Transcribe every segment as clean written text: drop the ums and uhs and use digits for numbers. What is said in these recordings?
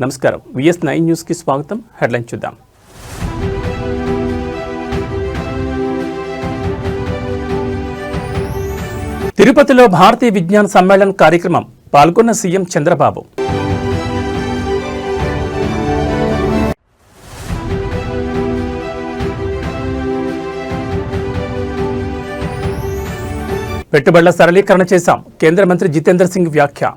నమస్కారం. VS9 news కి స్వాగతం. హెడ్లైన్ చూద్దాం. తిరుపతిలో భారతీయ విజ్ఞాన సమ్మేళన్ కార్యక్రమం పాల్గొన్న సీఎం చంద్రబాబు. పెట్టుబడుల సరళీకరణ చేశాం, కేంద్ర మంత్రి జితేంద్ర సింగ్ వ్యాఖ్య.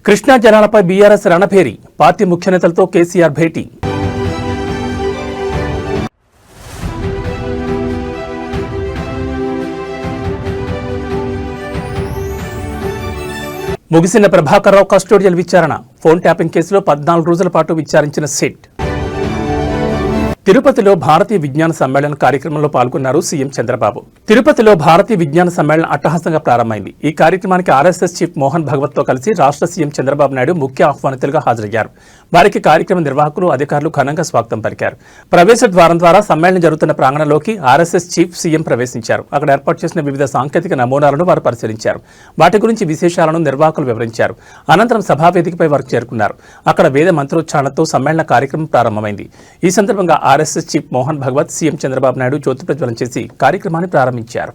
కృష్ణా జలాలపై బీఆర్ఎస్ రణభేరి, పార్టీ ముఖ్య నేతలతో కేసీఆర్ భేటీ. ముగిసిన ప్రభాకర్ రావు కస్టోడియల్ విచారణ, ఫోన్ ట్యాపింగ్ కేసులో 14 రోజుల పాటు విచారించిన సిట్. తిరుపతిలో భారతీయ విజ్ఞాన సమ్మేళన కార్యక్రమంలో పాల్గొన్నారు సీఎం చంద్రబాబు. తిరుపతిలో భారతీయ విజ్ఞాన సమ్మేళనం అట్టహాసంగా ప్రారంభమైంది. ఈ కార్యక్రమానికి ఆర్ఎస్ఎస్ చీఫ్ మోహన్ భగవత్ తో కలిసి రాష్ట్ర సీఎం చంద్రబాబు నాయుడు ముఖ్య ఆహ్వానితులుగా హాజరయ్యారు. వారికి కార్యక్రమ నిర్వాహకులు, అధికారులు ఘనంగా స్వాగతం పలికారు. ప్రవేశ ద్వారం ద్వారా సమ్మేళనం జరుగుతున్న ప్రాంగణంలోకి ఆర్ఎస్ఎస్ చీఫ్ సీఎం ప్రవేశించారు. అక్కడ ఏర్పాటు చేసిన వివిధ సాంకేతిక నమూనాలను వారు పరిశీలించారు. వాటి గురించి విశేషాలను నిర్వాహకులు వివరించారు. అనంతరం సభావేదికపై వారు చేరుకున్నారు. అక్కడ వేద మంత్రోచ్చారణతో సమ్మేళన కార్యక్రమం ప్రారంభమైంది. ఈ సందర్భంగా RSS chief Mohan Bhagwat CM Chandrababu Naidu జ్యోతి ప్రజ్వలన చేసి కార్యక్రమాన్ని ప్రారంభించారు.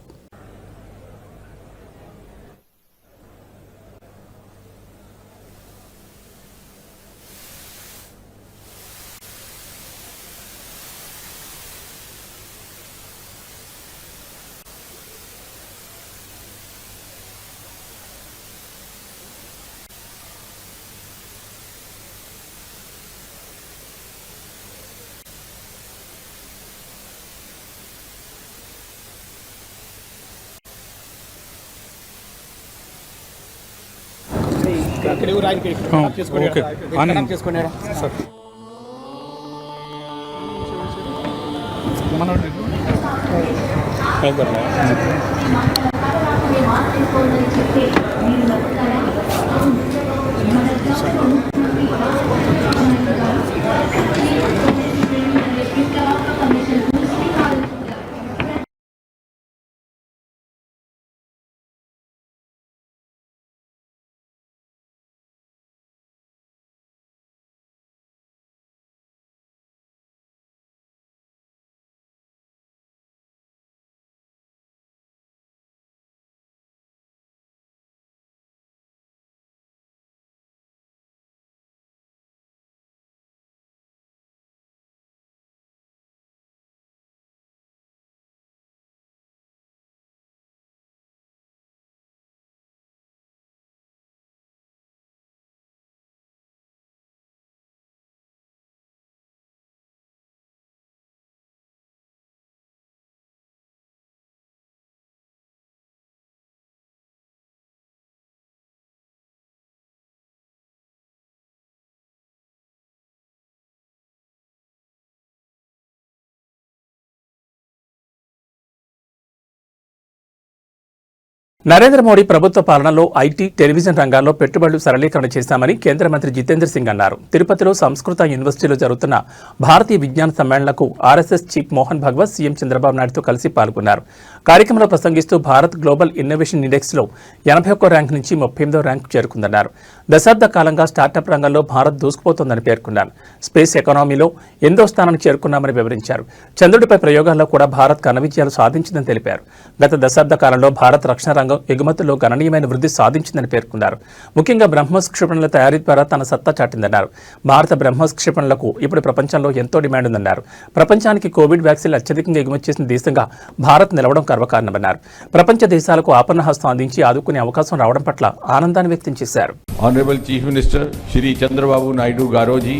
నరేంద్ర మోడీ ప్రభుత్వ పాలనలో ఐటీ, టెలివిజన్ రంగాల్లో పెట్టుబడులు సరళీకరణ చేశామని కేంద్ర మంత్రి జితేంద్ర సింగ్ అన్నారు. తిరుపతిలో సంస్కృత యూనివర్సిటీలో జరుగుతున్న భారతీయ విజ్ఞాన సమ్మేళనకు RSS chief Mohan Bhagwat CM Chandrababu నాయుడుతో కలిసి పాల్గొన్నారు. కార్యక్రమంలో ప్రసంగిస్తూ భారత్ గ్లోబల్ ఇన్నోవేషన్ ఇండెక్స్లో 81వ ర్యాంకు నుంచి 38వ ర్యాంకు చేరుకుందన్నారు. దశాబ్ద కాలంగా స్టార్టప్ రంగంలో భారత్ దూసుకుపోతోందని పేర్కొన్నారు. స్పేస్ ఎకానమీలో 8వ స్థానానికి చేరుకున్నామని వివరించారు. చంద్రుడిపై ప్రయోగాల్లో కూడా భారత్ ఘన విజయాలు సాధించిందని తెలిపారు. గత దశాబ్ద కాలంలో భారత్ రక్షణ రంగం ఎగుమతుల్లో గణనీయమైన వృద్ధి సాధించిందని పేర్కొన్నారు. ముఖ్యంగా బ్రహ్మోస్ క్షిపణుల తయారీ ద్వారా తన సత్తా చాటిందన్నారు. భారత బ్రహ్మోస్ క్షిపణులకు ఇప్పుడు ప్రపంచంలో ఎంతో డిమాండ్ ఉందన్నారు. ప్రపంచానికి కోవిడ్ వ్యాక్సిన్లు అత్యధికంగా ఎగుమతి చేసిన దేశంగా భారత్ నిలవడం గర్వకారణమన్నారు. ప్రపంచ దేశాలకు ఆపన్న హస్తం అందించి ఆదుకునే అవకాశం రావడం పట్ల ఆనందాన్ని వ్యక్తం చేశారు. Honourable chief minister Shri Chandrababu Naidu గారోజీ,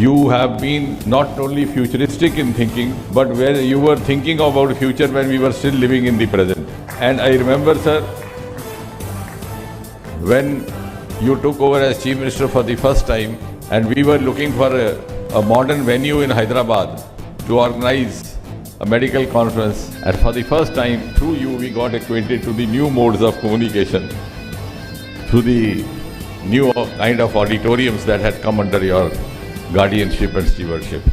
you have been not only futuristic in thinking, but where you were thinking about future when we were still living in the present. And I remember, sir, when you took over as Chief Minister for the first time, and we were looking for a modern venue in Hyderabad to organize a medical conference, and for the first time, through you, we got acquainted to the new modes of communication, through the new kind of auditoriums that had come under your guardianship and stewardship.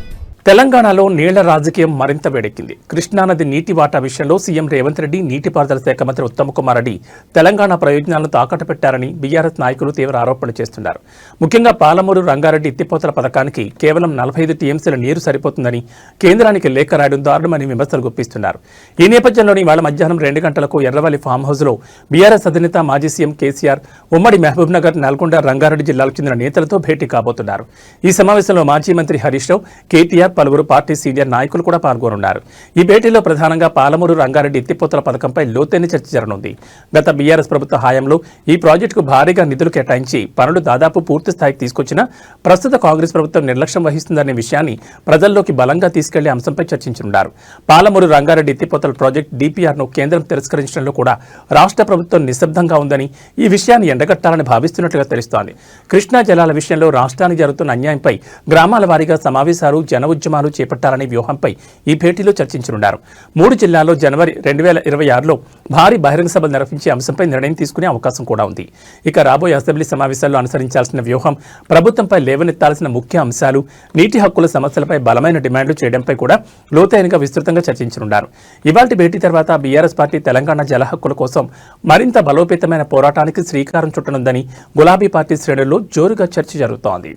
తెలంగాణలో నీళ్ల రాజకీయం మరింత వేడెక్కింది. కృష్ణానది నీటి వాటా విషయంలో CM Revanth Reddy, నీటిపారుదల శాఖ మంత్రి ఉత్తమ్ కుమార్ రెడ్డి తెలంగాణ ప్రయోజనాలను తాకట్టు పెట్టారని బీఆర్ఎస్ నాయకులు తీవ్ర ఆరోపణలు చేస్తున్నారు. ముఖ్యంగా పాలమూరు రంగారెడ్డి ఎత్తిపోతల పథకానికి కేవలం 45 టీఎంసీల నీరు సరిపోతుందని కేంద్రానికి లేఖ రాయడం దారుణమని విమర్శలు గుప్పిస్తున్నారు. ఈ నేపథ్యంలోని ఇవాళ మధ్యాహ్నం 2 గంటలకు ఎర్రవల్లి ఫామ్ హౌస్లో బీఆర్ఎస్ అధినేత మాజీ సీఎం కేసీఆర్ ఉమ్మడి మహబూబ్ నగర్, నల్గొండ, రంగారెడ్డి జిల్లాలకు చెందిన నేతలతో భేటీ కాబోతున్నారు. ఈ సమావేశంలో మాజీ మంత్రి హరీష్ రావు, కేటీఆర్, పలువురు పార్టీ సీనియర్ నాయకులు కూడా పాల్గొనున్నారు. ఈ భేటీలో ప్రధానంగా పాలమూరు రంగారెడ్డి ఎత్తిపోతల పథకంపై లోతైన చర్చ జరగనుంది. గత బీఆర్ఎస్ ప్రభుత్వ హయాంలో ఈ ప్రాజెక్టుకు భారీగా నిధులు కేటాయించి పనులు దాదాపు పూర్తి స్థాయికి తీసుకొచ్చినా ప్రస్తుత కాంగ్రెస్ ప్రభుత్వం నిర్లక్ష్యం వహిస్తుందనే విషయాన్ని ప్రజల్లోకి బలంగా తీసుకెళ్లే అంశంపై చర్చించనున్నారు. పాలమూరు రంగారెడ్డి ఎత్తిపోతల ప్రాజెక్టు డీపీఆర్ను కేంద్రం తిరస్కరించడంలో కూడా రాష్ట్ర ప్రభుత్వం నిశ్శబ్దంగా ఉందని, ఈ విషయాన్ని ఎండగట్టాలని భావిస్తున్నట్లుగా తెలుస్తోంది. కృష్ణా జలాల విషయంలో రాష్ట్రానికి జరుగుతున్న అన్యాయంపై గ్రామాల వారీగా సమావేశాలు, జన ఉద్యమాలు చేపట్టాలనే వ్యూహంపై ఈ భేటీలో చర్చించనున్నారు. 3 జిల్లాల్లో జనవరి 2026లో భారీ బహిరంగ సభలు నిర్వహించే అంశంపై నిర్ణయం తీసుకునే అవకాశం కూడా ఉంది. ఇక రాబోయే అసెంబ్లీ సమావేశాల్లో అనుసరించాల్సిన వ్యూహం, ప్రభుత్వంపై లేవనెత్తాల్సిన ముఖ్య అంశాలు, నీటి హక్కుల సమస్యలపై బలమైన డిమాండ్లు చేయడంపై కూడా లోతైనగా విస్తృతంగా చర్చించనున్నారు. ఇవాల్టి భేటీ తర్వాత బీఆర్ఎస్ పార్టీ తెలంగాణ జల హక్కుల కోసం మరింత బలోపేతమైన పోరాటానికి శ్రీకారం చుట్టనుందని గులాబీ పార్టీ శ్రేణుల్లో జోరుగా చర్చ జరుగుతోంది.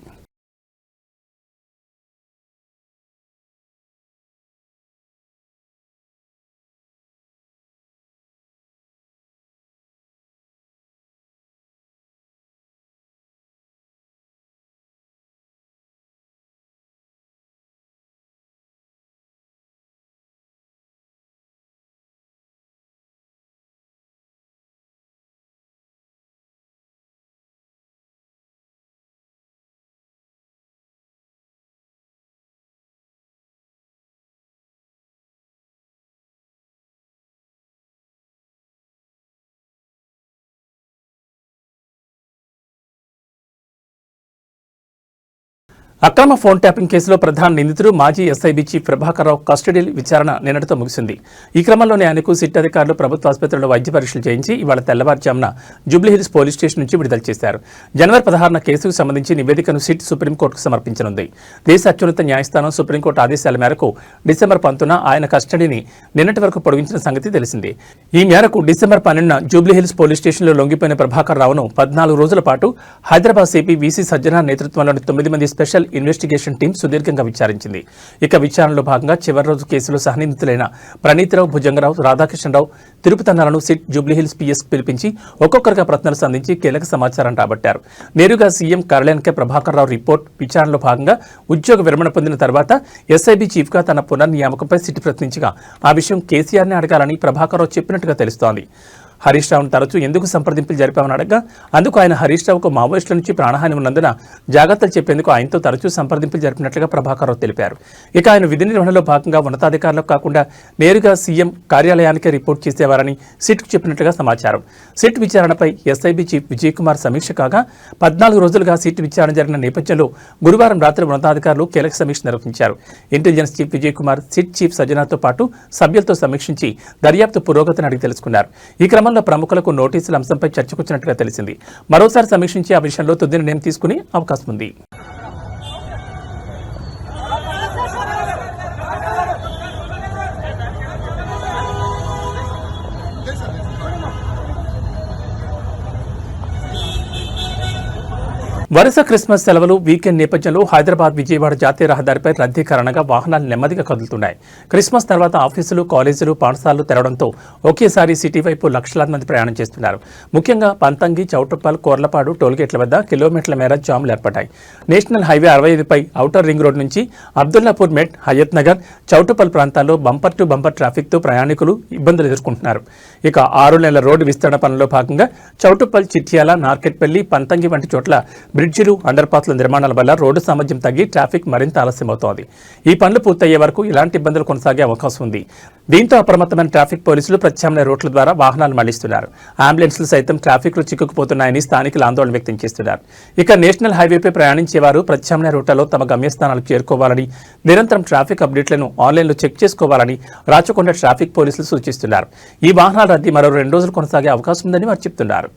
అక్రమ ఫోన్ ట్యాపింగ్ కేసులో ప్రధాన నిందితుడు మాజీ SIB chief Prabhakar Rao custody విచారణ నిన్నటితో ముగిసింది. ఈ క్రమంలోనే ఆయనకు సిట్ అధికారులు ప్రభుత్వ ఆసుపత్రిలో వైద్య పరీక్షలు చేయించి ఇవాళ తెల్లవారుజామున జూబ్లీహిల్స్ పోలీస్ స్టేషన్ నుంచి విడుదల చేశారు. జనవరి 16న కేసుకు సంబంధించి నివేదికను సిట్ సుప్రీంకోర్టుకు సమర్పించనుంది. దేశ అత్యున్నత న్యాయస్థానం సుప్రీంకోర్టు ఆదేశాల మేరకు డిసెంబర్ 19న ఆయన కస్టడీని నిన్నటి వరకు పొడిగించిన సంగతి తెలిసింది. ఈ మేరకు డిసెంబర్ 12న జూబ్లీహిల్స్ పోలీస్ స్టేషన్లో లొంగిపోయిన ప్రభాకర్ రావును 14 రోజుల పాటు హైదరాబాద్ సిపి వీసీ సజ్జనార్ నేతృత్వంలోని 9 మంది స్పెషల్ ఇన్వెస్టిగేషన్ టీం సుదీర్ఘంగా విచారించింది. ఇక విచారణలో భాగంగా చివరి రోజు కేసులో సహనిందితులైన ప్రణీతిరావు, భుజంగరావు, రాధాకృష్ణరావు, తిరుపతన్నాలను సిట్ జూబ్లీహిల్స్ పిఎస్ పిలిపించి ఒక్కొక్కరిగా ప్రశ్నలు సంధించి కీలక సమాచారం రాబట్టారు. నేరుగా సీఎం కార్యాలయానికే ప్రభాకర్ రావు రిపోర్ట్. విచారణలో భాగంగా ఉద్యోగ విరమణ పొందిన తర్వాత ఎస్ఐబీ చీఫ్గా తన పునర్నియామకంపై సిట్ ప్రశ్నించగా ఆ విషయం కేసీఆర్ని అడగాలని ప్రభాకర్ రావు చెప్పినట్టుగా తెలుస్తోంది. హరీష్ రావును తరచూ ఎందుకు సంప్రదింపులు జరిపామని అడగగా అందుకు ఆయన హరీష్ రావుకు మావోయిస్టుల నుంచి ప్రాణహాని ఉన్నందున జాగ్రత్తలు చెప్పేందుకు ఆయనతో తరచూ సంప్రదింపులు జరిపినట్లుగా ప్రభాకర్ రావు తెలిపారు. ఇక ఆయన విధి నిర్వహణలో భాగంగా ఉన్నతాధికారులకు కాకుండా నేరుగా సీఎం కార్యాలయానికే రిపోర్ట్ చేసేవారని సిట్కు చెప్పినట్లుగా సమాచారం. సిట్ విచారణపై ఎస్ఐబీ చీఫ్ విజయ్ కుమార్ సమీక్ష కాగా 14 రోజులుగా సిట్ విచారణ జరిగిన నేపథ్యంలో గురువారం రాత్రి ఉన్నతాధికారులు కీలక సమీక్ష నిర్వహించారు. Intelligence chief Vijay Kumar SIT chief సజ్జనార్తో పాటు సభ్యులతో సమీక్షించి దర్యాప్తు పురోగతిని అడిగి తెలుసుకున్నారు. ఈ క్రమంలో ప్రముఖులకు నోటీసుల అంశంపై చర్చకొచ్చినట్లుగా తెలిసింది. మరోసారి సమీక్షించి ఆ విషయంలో తుది నిర్ణయం తీసుకునే అవకాశం ఉంది. వరుస క్రిస్మస్ సెలవులు, వీకెండ్ నేపథ్యంలో హైదరాబాద్ విజయవాడ జాతీయ రహదారిపై రద్దీ కారణంగా వాహనాలు నెమ్మదిగా కదులుతున్నాయి. క్రిస్మస్ తర్వాత ఆఫీసులు, కాలేజీలు, పాఠశాలలు తెరవడంతో ఒకేసారి సిటీ వైపు లక్షలాది మంది ప్రయాణం చేస్తున్నారు. ముఖ్యంగా పంతంగి, చౌటుప్పల్, కోర్లపాడు టోల్గేట్ల వద్ద కిలోమీటర్ల మేర జాములు ఏర్పడ్డాయి. నేషనల్ హైవే 65పై ఔటర్ రింగ్ రోడ్ నుంచి అబ్దుల్లాపూర్ మెట్, హయత్ నగర్, చౌటుప్పల్ ప్రాంతాల్లో బంపర్ టు బంపర్ ట్రాఫిక్తో ప్రయాణికులు ఇబ్బందులు ఎదుర్కొంటున్నారు. ఇక 6 నెలల రోడ్డు విస్తరణ పనుల్లో భాగంగా చౌటుప్పల్, చిట్యాల, నార్కెట్పల్లి, పంతంగి వంటి చోట్ల బ్రిడ్జిలు, అండర్ పాస్ల నిర్మాణాల వల్ల రోడ్డు సామర్థ్యం తగ్గి ట్రాఫిక్ మరింత ఆలస్యమవుతోంది. ఈ పనులు పూర్తయ్యే వరకు ఇలాంటి ఇబ్బందులు కొనసాగే అవకాశం ఉంది. దీంతో అప్రమత్తమైన ట్రాఫిక్ పోలీసులు ప్రత్యామ్నాయ రూట్ల ద్వారా వాహనాలు మళ్లిస్తున్నారు. అంబులెన్స్లు సైతం ట్రాఫిక్లో చిక్కుకుపోతున్నాయని స్థానికులు ఆందోళన వ్యక్తం చేస్తున్నారు. ఇక నేషనల్ హైవేపై ప్రయాణించేవారు ప్రత్యామ్నాయ రూట్లలో తమ గమ్యస్థానాలకు చేరుకోవాలని, నిరంతరం ట్రాఫిక్ అప్డేట్లను ఆన్లైన్లో చెక్ చేసుకోవాలని రాచకొండ ట్రాఫిక్ పోలీసులు సూచిస్తున్నారు. ఈ వాహనాల రద్దీ మరో 2 రోజులు కొనసాగే అవకాశం ఉందని వారు చెబుతున్నారు.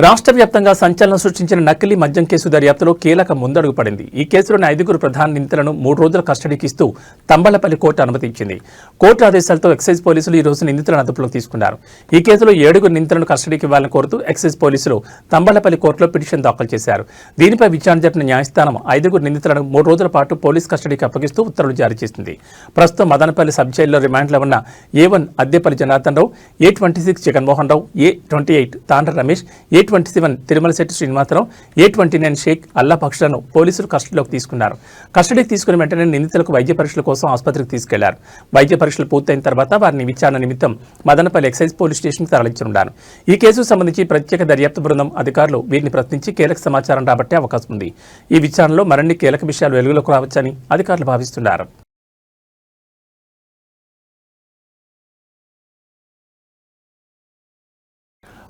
రాష్ట్ర వ్యాప్తంగా సంచలనం సృష్టించిన నకిలీ మద్యం కేసు దర్యాప్తులో కీలక ముందడుగు పడింది. ఈ కేసులోని 5 ప్రధాన నిందితులను 3 రోజుల కస్టడీకి ఇస్తూ తంబళ్లపల్లి కోర్టు అనుమతించింది. కోర్టు ఆదేశాలతో ఎక్సైజ్ పోలీసులు ఈ రోజు నిందితులను అదుపులోకి తీసుకున్నారు. ఈ కేసులో 7 నిందితులను కస్టడీకి ఇవ్వాలని కోరుతూ ఎక్సైజ్ పోలీసులు తంబళ్లపల్లి కోర్టులో పిటిషన్ దాఖలు చేశారు. దీనిపై విచారణ జరిపిన న్యాయస్థానం 5 నిందితులను 3 రోజుల పాటు పోలీస్ కస్టడీకి అప్పగిస్తూ ఉత్తర్వులు జారీ చేసింది. ప్రస్తుతం మదనపల్లి సబ్ జైల్లో రిమాండ్లో ఉన్న A1 Addepalli Janardhan Rao, A26 Jaganmohan Rao, A28 తాండ్ర రమేష్, A27 తిరుమలశెట్టి శ్రీనివాసరావు, A29 షేక్ అల్లా పక్షులను పోలీసులు కస్టడీలోకి తీసుకున్నారు. కస్టడీకి తీసుకున్న వెంటనే నిందితులకు వైద్య పరీక్షల కోసం ఆసుపత్రికి తీసుకెళ్లారు. వైద్య పరీక్షలు పూర్తయిన తర్వాత వారిని విచారణ నిమిత్తం మదనపల్లి ఎక్సైజ్ పోలీస్ స్టేషన్కి తరలించనున్నారు. ఈ కేసుకు సంబంధించి ప్రత్యేక దర్యాప్తు బృందం అధికారులు వీరిని ప్రశ్నించి కీలక సమాచారం రాబట్టే అవకాశం ఉంది. ఈ విచారణలో మరిన్ని కీలక విషయాలు వెలుగులోకి రావచ్చని అధికారులు భావిస్తున్నారు.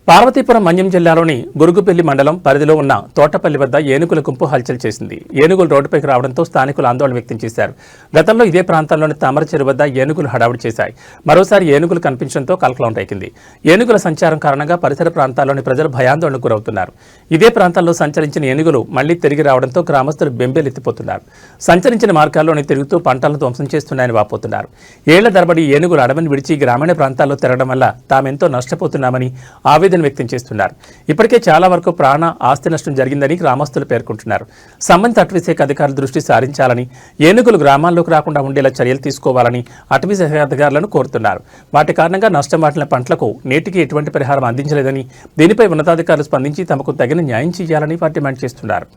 పార్వతీపురం మన్యం జిల్లాలోని గురుగుపల్లి మండలం పరిధిలో ఉన్న తోటపల్లి వద్ద ఏనుగుల గుంపు హల్చల్ చేసింది. ఏనుగులు రోడ్డుపైకి రావడంతో స్థానికులు ఆందోళన వ్యక్తం చేశారు. గతంలో ఇదే ప్రాంతంలోని తామరచెరు వద్ద ఏనుగులు హడావుడి చేశాయి. మరోసారి ఏనుగులు కనిపించడంతో కలకలం రేగింది. ఏనుగుల సంచారం కారణంగా పరిసర ప్రాంతాల్లోని ప్రజలు భయాందోళనకు గురవుతున్నారు. ఇదే ప్రాంతాల్లో సంచరించిన ఏనుగులు మళ్లీ తిరిగి రావడంతో గ్రామస్తులు బెంబేలెత్తిపోతున్నారు. సంచరించిన మార్గాల్లోనే తిరుగుతూ పంటలను ధ్వంసం చేస్తున్నాయని వాపోతున్నారు. ఏళ్ల తరబడి ఏనుగులు అడవిని విడిచి గ్రామీణ ప్రాంతాల్లో తిరగడం వల్ల తామెంతో నష్టపోతున్నామని ఆవేదన వ్యక్తం చేస్తున్నారు. ఇప్పటికే చాలా వరకు ప్రాణ ఆస్తి నష్టం జరిగిందని గ్రామస్తులు పేర్కొంటున్నారు. సంబంధిత అటవీ శాఖ అధికారులు దృష్టి సారించాలని, ఏనుగులు గ్రామాల్లోకి రాకుండా ఉండేలా చర్యలు తీసుకోవాలని అటవీ శాఖ అధికారులను కోరుతున్నారు. వాటి కారణంగా నష్టం వాటిన పంటలకు నేటికి ఎటువంటి పరిహారం అందించలేదని, దీనిపై ఉన్నతాధికారులు స్పందించి తమకు తగిన న్యాయం చేయాలని వారు డిమాండ్ చేస్తున్నారు.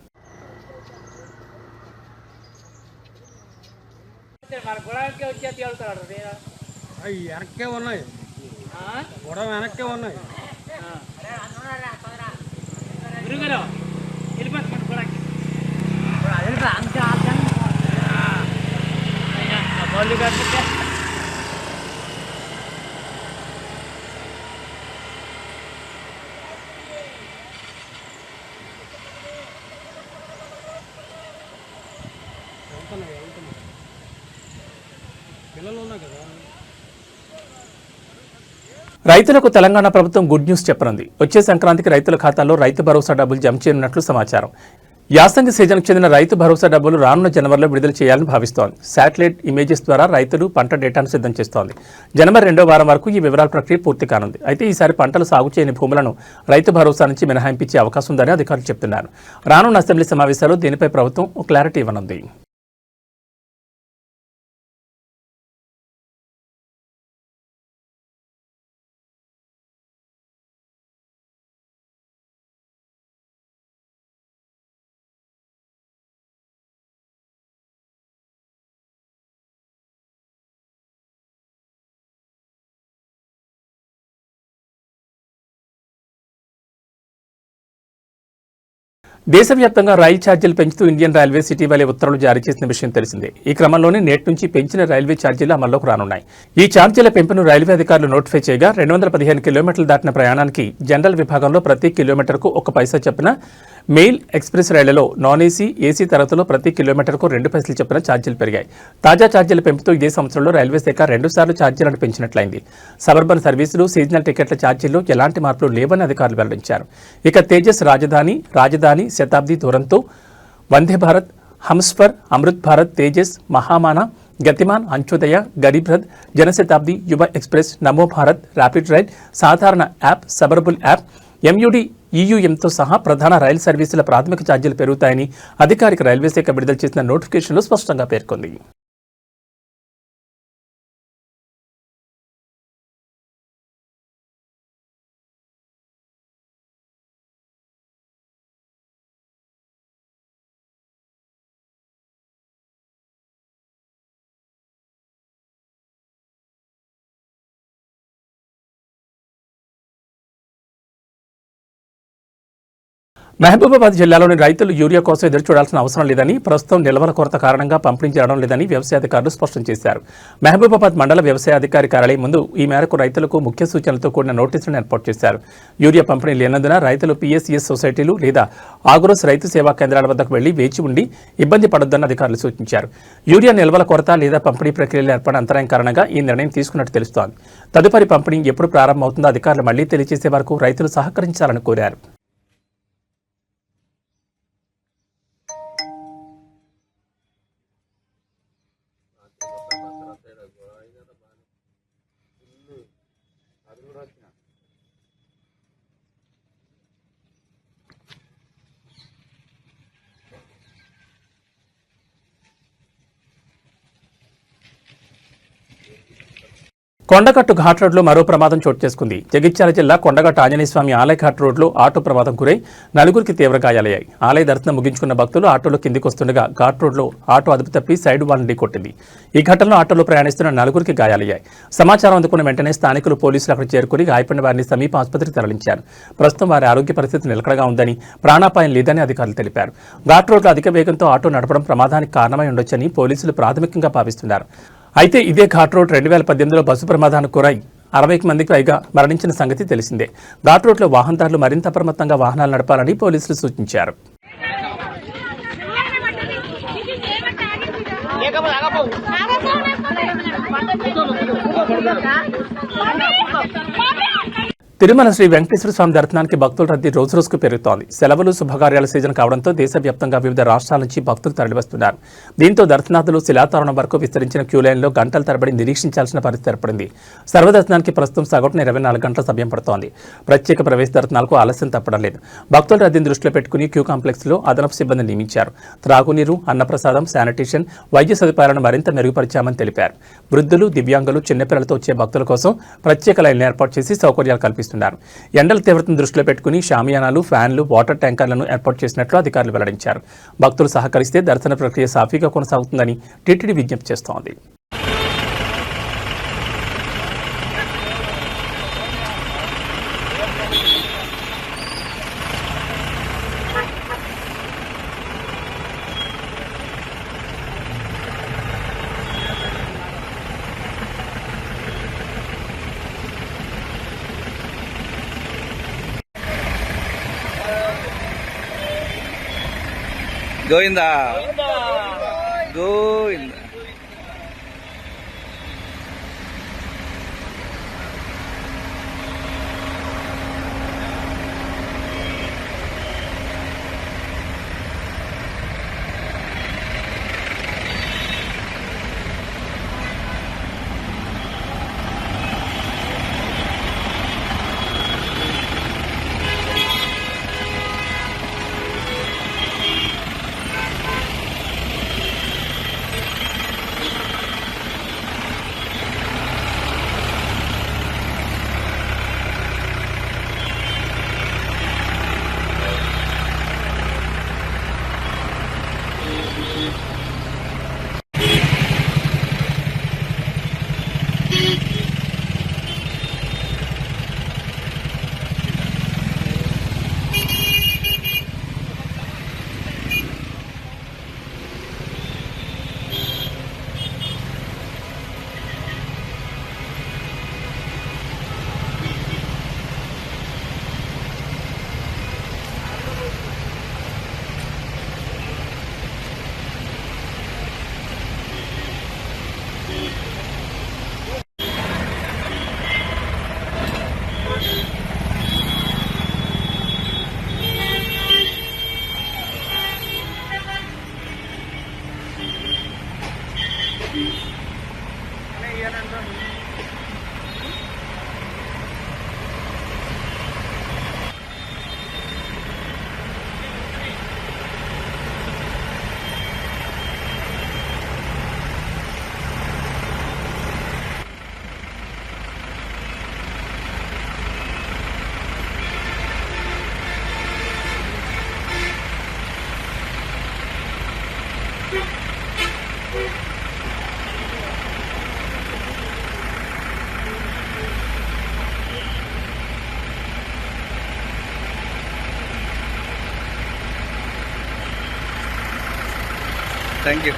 రైతులకు తెలంగాణ ప్రభుత్వం గుడ్ న్యూస్ చెప్పనుంది. వచ్చే సంక్రాంతికి రైతుల ఖాతాల్లో రైతు భరోసా డబ్బులు జమ చేయనున్నట్లు సమాచారం. యాసంగి సీజన్కు చెందిన రైతు భరోసా డబ్బులు రానున్న జనవరిలో విడుదల చేయాలని భావిస్తోంది. శాటిలైట్ ఇమేజెస్ ద్వారా రైతులు పంట డేటాను సిద్ధం చేస్తోంది. జనవరి 2వ వారం వరకు ఈ వివరాల ప్రక్రియ పూర్తి కానుంది. అయితే ఈసారి పంటలు సాగు చేయని భూములను రైతు భరోసా నుంచి మినహాయింపించే అవకాశం ఉందని అధికారులు చెబుతున్నారు. రానున్న అసెంబ్లీ సమావేశాల్లో దీనిపై ప్రభుత్వం క్లారిటీ ఇవ్వనుంది. దేశవ్యాప్తంగా రైలు ఛార్జీలు పెంచుతూ ఇండియన్ రైల్వేస్ ఇటీవలే ఉత్తర్వులు జారీ చేసిన విషయం తెలిసిందే. ఈ క్రమంలోనే నేటి నుంచి పెంచిన రైల్వే ఛార్జీలు అమల్లోకి రానున్నాయి. ఈ ఛార్జీల పెంపును రైల్వే అధికారులు నోటిఫై చేయగా 215 కిలోమీటర్లు దాటిన ప్రయాణానికి జనరల్ విభాగంలో ప్రతి కిలోమీటర్కు 1 పైసా చొప్పున, మెయిల్ ఎక్స్ప్రెస్ రైళ్లలో నాన్ ఏసీ, ఏసీ తరగతిలో ప్రతి కిలోమీటర్కు 2 పైసలు చొప్పున ఛార్జీలు పెరిగాయి. తాజా ఛార్జీల పెంపుతో ఇదే సంవత్సరంలో రైల్వే శాఖ 2 సార్లు ఛార్జీలను పెంచినట్లయింది. సబర్బన్ సర్వీసులు, సీజనల్ టికెట్ల ఛార్జీల్లో ఎలాంటి మార్పులు లేవని అధికారులు వెల్లడించారు. ఇక తేజస్ రాజధాని, శతాబ్ది దూరంతో, వందే భారత్, హంస్ఫర్, అమృత్ భారత్, తేజస్, మహామానా, గతిమాన్, అంత్యోదయ, గరీబ్ రథ్, జనశతాబ్ది, యువ ఎక్స్ప్రెస్, నమో భారత్, ర్యాపిడ్ రైడ్, సాధారణ యాప్, సబర్బుల్ యాప్, MUD, EUMతో సహా ప్రధాన రైలు సర్వీసుల ప్రాథమిక ఛార్జీలు పెరుగుతాయని అధికారిక రైల్వే శాఖ విడుదల చేసిన నోటిఫికేషన్లో స్పష్టంగా పేర్కొంది. మహబూబాబాద్ జిల్లాలోని రైతులు యూరియా కోసం ఎదురు చూడాల్సిన అవసరం లేదని, ప్రస్తుతం నిల్వల కొరత కారణంగా పంపిణీ చేయడం లేదని వ్యవసాయ అధికారులు స్పష్టం చేశారు. మహబూబాబాద్ మండల వ్యవసాయ అధికారి కార్యాలయం ముందు ఈ మేరకు రైతులకు ముఖ్య సూచనలతో కూడిన నోటీసులను ఏర్పాటు చేశారు. యూరియా పంపిణీ లేనందున రైతులు PSCS సొసైటీలు లేదా ఆగ్రోస్ రైతు సేవా కేంద్రాల వద్దకు వెళ్లి వేచి ఉండి ఇబ్బంది పడొద్దని అధికారులు సూచించారు. యూరియా నిల్వల కొరత లేదా పంపిణీ ప్రక్రియలో ఏర్పడిన అంతరాయం కారణంగా ఈ నిర్ణయం తీసుకున్నట్టు తెలుస్తోంది. తదుపరి పంపిణీ ఎప్పుడు ప్రారంభమవుతుందో అధికారులు మళ్లీ తెలియజేసే వరకు రైతులు సహకరించాలని కోరారు. కొండగట్టు ఘాట్ రోడ్లో మరో ప్రమాదం చోటు చేసుకుంది. జగిత్యాల జిల్లా కొండగట్టు ఆంజనేయస్వామి ఆలయ ఘాట్ రోడ్లో ఆటో ప్రమాదం గురై నలుగురికి తీవ్ర గాయాలయ్యాయి. ఆలయ దర్శనం ముగించుకున్న భక్తులు ఆటోలో కిందికి వస్తుండగా ఘాట్ రోడ్లో ఆటో అదుపు తప్పి సైడ్ వాల్ని ఢీకొట్టింది. ఈ ఘటనలో ఆటోలో ప్రయాణిస్తున్న నలుగురికి గాయాలయ్యాయి. సమాచారం అందుకున్న వెంటనే స్థానికులు పోలీసులు అక్కడ చేరుకుని గాయపడిన వారిని సమీప ఆసుపత్రికి తరలించారు. ప్రస్తుతం వారి ఆరోగ్య పరిస్థితి నిలకడగా ఉందని, ప్రాణాపాయం లేదని అధికారులు తెలిపారు. ఘాట్ రోడ్లో అధిక వేగంతో ఆటో నడపడం ప్రమాదానికి కారణమై ఉండొచ్చని పోలీసులు ప్రాథమికంగా భావిస్తున్నారు. అయితే ఇదే ఘాట్ రోడ్ 2018లో బస్సు ప్రమాదానికి గురై 60 మందికి పైగా మరణించిన సంగతి తెలిసిందే. ఘాట్ రోడ్లో వాహనదారులు మరింత అప్రమత్తంగా వాహనాలు నడపాలని పోలీసులు సూచించారు. తిరుమల శ్రీ వెంకటేశ్వర స్వామి దర్శనానికి భక్తుల రద్దీ రోజురోజుకు పెరుగుతోంది. సెలవులు, శుభకార్యాల సీజన్ కావడంతో దేశవ్యాప్తంగా వివిధ రాష్ట్రాల నుంచి భక్తులు తరలివస్తున్నారు. దీంతో దర్శనార్థులు శిలాతోరణం వరకు విస్తరించిన క్యూలైన్లో గంటల తరబడి నిరీక్షించాల్సిన పరిస్థితి ఏర్పడింది. సర్వదర్శనానికి ప్రస్తుతం సగటున 24 గంటల సమయం పడుతోంది. ప్రత్యేక ప్రవేశ దర్శనాలకు ఆలస్యం తప్పడం లేదు. భక్తుల రద్దీని దృష్టిలో పెట్టుకుని క్యూ కాంప్లెక్స్లో అదనపు సిబ్బందిని నియమించారు. త్రాగునీరు, అన్నప్రసాదం, శానిటేషన్, వైద్య సదుపాయాలను మరింత మెరుగుపరిచామని తెలిపారు. వృద్ధులు, దివ్యాంగులు, చిన్నపిల్లలతో వచ్చే భక్తుల కోసం ప్రత్యేక లైన్లు ఏర్పాటు చేసి సౌకర్యాలు కల్పిస్తున్నారు. ఎండల తీవ్రతను దృష్టిలో పెట్టుకుని షామియానాలు, ఫ్యాన్లు, వాటర్ ట్యాంకర్లను ఏర్పాటు చేసినట్లు అధికారులు వెల్లడించారు. భక్తులు సహకరిస్తే దర్శన ప్రక్రియ సాఫీగా కొనసాగుతుందని టీటీడీ విజ్ఞప్తి చేస్తోంది. గోవిందా గోవిందా. Thank you.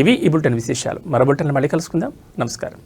ఇవి ఈ బులెటిన్ విశేషాలు. మరో బులెటిన్లో మళ్ళీ కలుసుకుందాం. నమస్కారం.